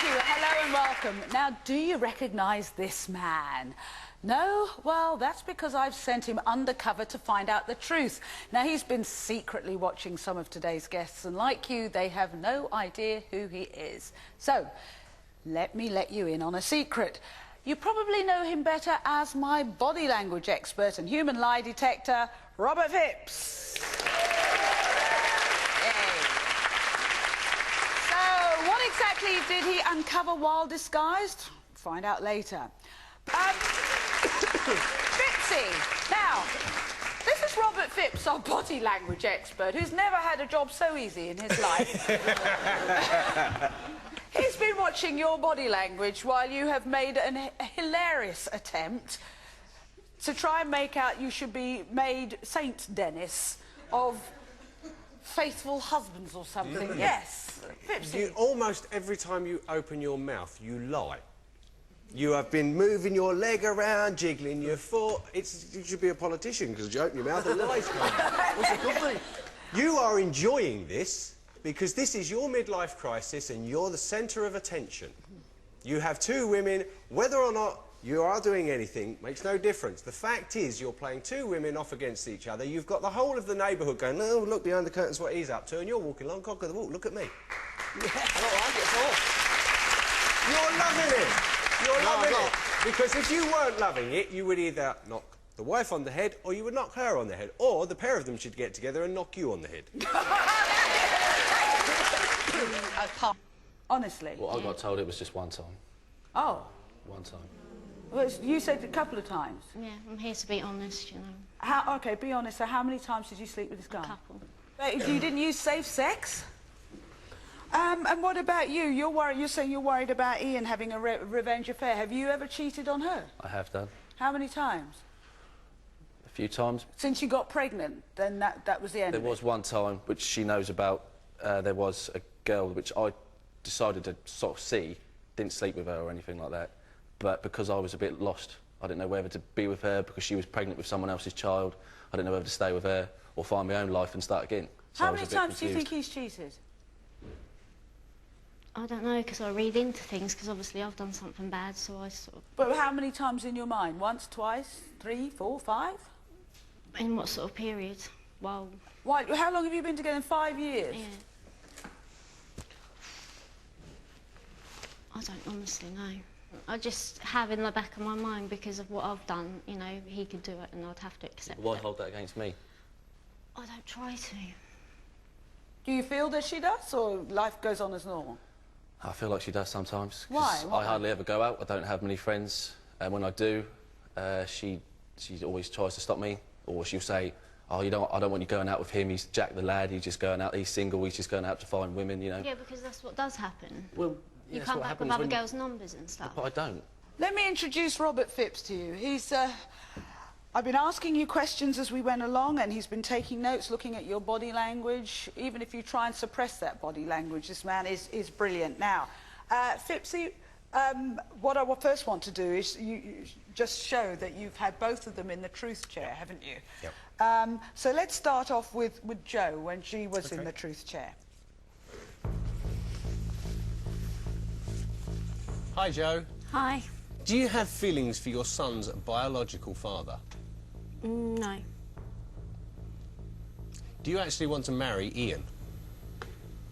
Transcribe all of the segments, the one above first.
you. Hello and welcome. Now, do you recognise this man? No? Well, that's because I've sent him undercover to find out the truth. Now, he's been secretly watching some of today's guests, and like you, they have no idea who he is. So, let me let you in on a secret. You probably know him better as my body language expert and human lie detector, Robert Phipps. What exactly did he uncover while disguised? Find out later. Phippsy, now, this is Robert Phipps, our body language expert, who's never had a job so easy in his life. He's been watching your body language while you have made a hilarious attempt to try and make out you should be made Saint Denis of faithful husbands or something. Yes. You, almost every time you open your mouth, you lie. You have been moving your leg around, jiggling your foot. You should be a politician because you open your mouth and lies come out. What's a good thing? You are enjoying this because this is your midlife crisis and you're the centre of attention. You have two women, whether or not you are doing anything makes no difference. The fact is you're playing two women off against each other. You've got the whole of the neighbourhood going, oh, look behind the curtains what he's up to, and you're walking along, cock of the walk, look at me. Yeah. I don't like it at all. You're loving it. You're loving it. Because if you weren't loving it, you would either knock the wife on the head or you would knock her on the head. Or the pair of them should get together and knock you on the head. Honestly? Well, I got told it was just one time. Oh. One time. Well, you said a couple of times. Yeah, I'm here to be honest, you know. OK, be honest. So how many times did you sleep with this guy? A couple. You didn't use safe sex? And what about you? You're saying you're worried about Ian having a revenge affair. Have you ever cheated on her? I have done. How many times? A few times. Since you got pregnant, then that was the end of it? There was one time, which she knows about, there was a girl which I decided to sort of see, didn't sleep with her or anything like that, but because I was a bit lost, I didn't know whether to be with her because she was pregnant with someone else's child, I didn't know whether to stay with her or find my own life and start again. So how many times do you think he's cheated? I don't know, because I read into things, because obviously I've done something bad, so I sort of... But how many times in your mind? Once, twice, 3, 4, 5? In what sort of period? Well... Why, how long have you been together? 5 years? Yeah. I don't honestly know. I just have in the back of my mind, because of what I've done, you know, he could do it and I'd have to accept it. Why hold that against me? I don't try to. Do you feel that she does, or life goes on as normal? I feel like she does sometimes. Why? I hardly ever go out, I don't have many friends, and when I do, she always tries to stop me, or she'll say, oh, I don't want you going out with him, he's Jack the lad, he's just going out, he's single, he's just going out to find women, you know. Yeah, because that's what does happen. Well, you come back with other girls' numbers and stuff. But I don't. Let me introduce Robert Phipps to you. He's, I've been asking you questions as we went along, and he's been taking notes, looking at your body language. Even if you try and suppress that body language, this man is brilliant. Now, Phippsy, what I first want to do is you just show that you've had both of them in the truth chair, haven't you? Yep. So let's start off with Jo, when she was in the truth chair. Hi, Jo. Hi. Do you have feelings for your son's biological father? No. Do you actually want to marry Ian?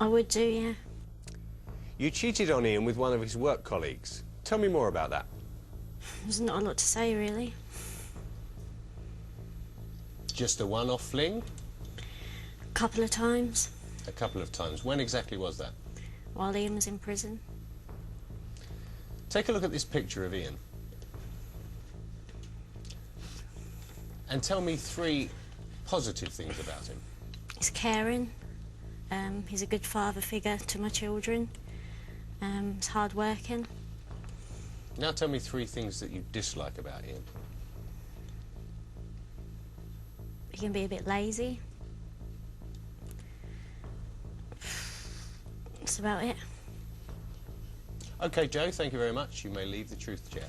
I would do, yeah. You cheated on Ian with one of his work colleagues. Tell me more about that. There's not a lot to say, really. Just a one-off fling? A couple of times. A couple of times. When exactly was that? While Ian was in prison. Take a look at this picture of Ian. And tell me 3 positive things about him. He's caring. He's a good father figure to my children. He's hard-working. Now tell me 3 things that you dislike about Ian. He can be a bit lazy. That's about it. OK, Jo, thank you very much. You may leave the truth chair.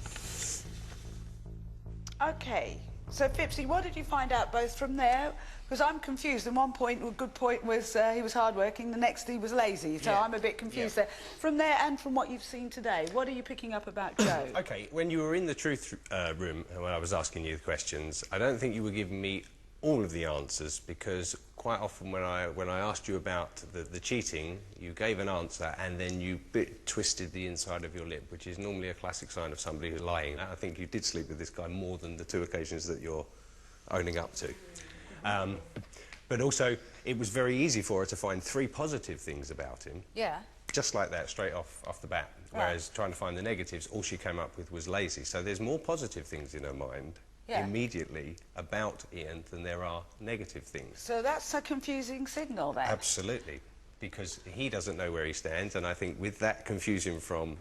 OK, So, Pipsy, what did you find out both from there? Because I'm confused. And one point, a good point was he was hardworking. The next, he was lazy. So Yeah. I'm a bit confused there. From there and from what you've seen today, what are you picking up about Joe? OK, when you were in the truth room, when I was asking you the questions, I don't think you were giving me all of the answers, because quite often when I asked you about the cheating, you gave an answer and then you twisted the inside of your lip, which is normally a classic sign of somebody who's lying. I think you did sleep with this guy more than the 2 occasions that you're owning up to. But also, it was very easy for her to find 3 positive things about him. Yeah. Just like that, straight off the bat. Whereas trying to find the negatives, all she came up with was lazy. So there's more positive things in her mind immediately about Ian than there are negative things. So that's a confusing signal then. Absolutely, because he doesn't know where he stands, and I think with that confusion from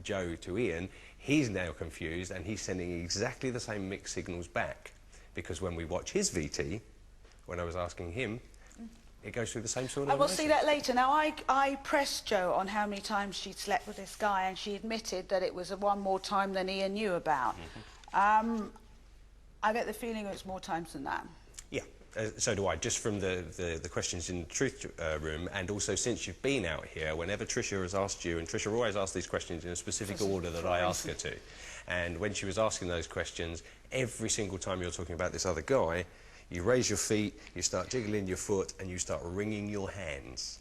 Joe to Ian, he's now confused and he's sending exactly the same mixed signals back. Because when we watch his VT, when I was asking him, it goes through the same sort of And we'll see that later. Now, I pressed Jo on how many times she'd slept with this guy, and she admitted that it was one more time than Ian knew about. I get the feeling it's more times than that. Yeah, so do I, just from the questions in the truth room, and also since you've been out here, whenever Tricia has asked you, and Tricia always asks these questions in a specific order that I ask her to, and when she was asking those questions, every single time you're talking about this other guy, you raise your feet, you start jiggling your foot, and you start wringing your hands.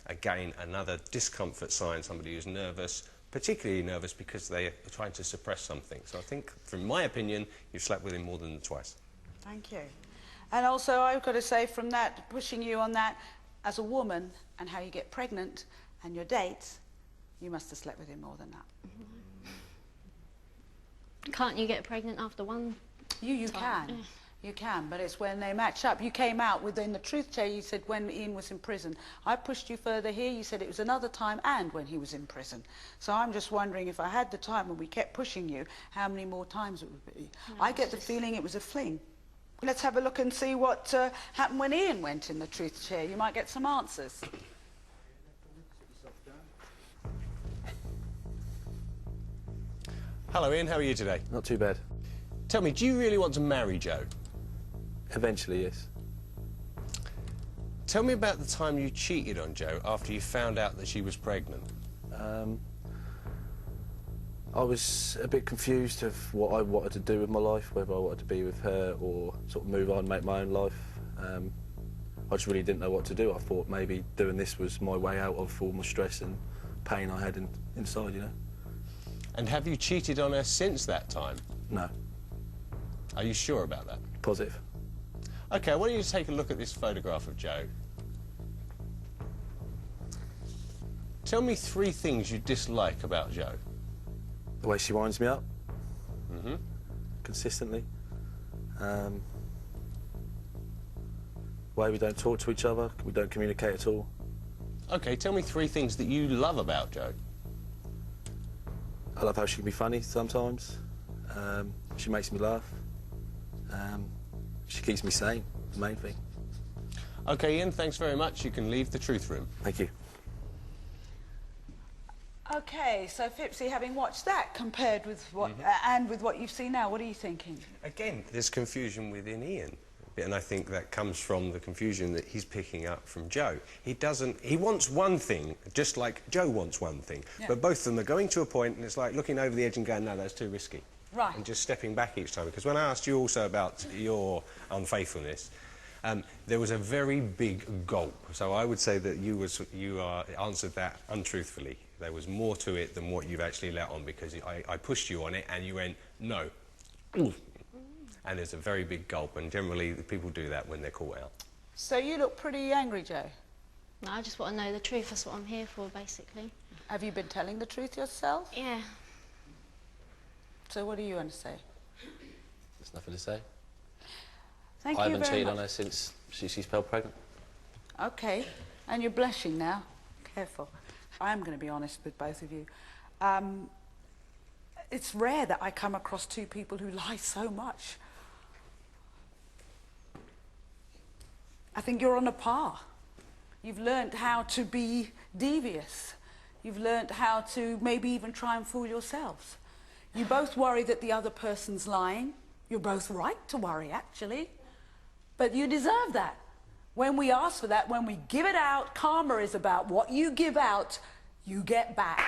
Again, another discomfort sign, somebody who's nervous, particularly nervous because they are trying to suppress something. So I think, from my opinion, you've slept with him more than twice. Thank you. And also, I've got to say, from that, pushing you on that, as a woman, and how you get pregnant, and your dates, you must have slept with him more than that. Can't you get pregnant after one? You can. You can, but it's when they match up. You came out within the truth chair, you said when Ian was in prison. I pushed you further here, you said it was another time and when he was in prison. So I'm just wondering, if I had the time and we kept pushing you, how many more times it would be. No, I get the feeling it was a fling. Let's have a look and see what happened when Ian went in the truth chair. You might get some answers. Hello, Ian, how are you today? Not too bad. Tell me, do you really want to marry Jo? Eventually, yes. Tell me about the time you cheated on Jo after you found out that she was pregnant. I was a bit confused of what I wanted to do with my life, whether I wanted to be with her or sort of move on, make my own life. I just really didn't know what to do. I thought maybe doing this was my way out of all my stress and pain I had inside, you know. And have you cheated on her since that time? No. Are you sure about that? Positive. OK, why don't you take a look at this photograph of Jo? Tell me 3 things you dislike about Jo. The way she winds me up. Mm-hmm. Consistently. The way we don't talk to each other, we don't communicate at all. OK, tell me 3 things that you love about Jo. I love how she can be funny sometimes. She makes me laugh. She keeps me sane, the main thing. OK, Ian, thanks very much. You can leave the truth room. Thank you. OK, so Fipsy, having watched that compared with what, and with what you've seen now, what are you thinking? Again, there's confusion within Ian. And I think that comes from the confusion that he's picking up from Jo. He wants one thing, just like Jo wants one thing. Yeah. But both of them are going to a point, and it's like looking over the edge and going, no, that's too risky. Right. And just stepping back each time. Because when I asked you also about your unfaithfulness, there was a very big gulp. So I would say that you answered that untruthfully. There was more to it than what you've actually let on, because I pushed you on it and you went, no. And there's a very big gulp, and generally people do that when they're caught out. So you look pretty angry, Jo. No, I just want to know the truth. That's what I'm here for, basically. Have you been telling the truth yourself? Yeah. So what do you want to say? There's nothing to say. Thank I you haven't very cheated much. on her since she's fell pregnant. OK. And you're blushing now. Careful. I am going to be honest with both of you. It's rare that I come across 2 people who lie so much. I think you're on a par. You've learnt how to be devious. You've learnt how to maybe even try and fool yourselves. You both worry that the other person's lying. You're both right to worry, actually. But you deserve that. When we ask for that, when we give it out, karma is about what you give out, you get back.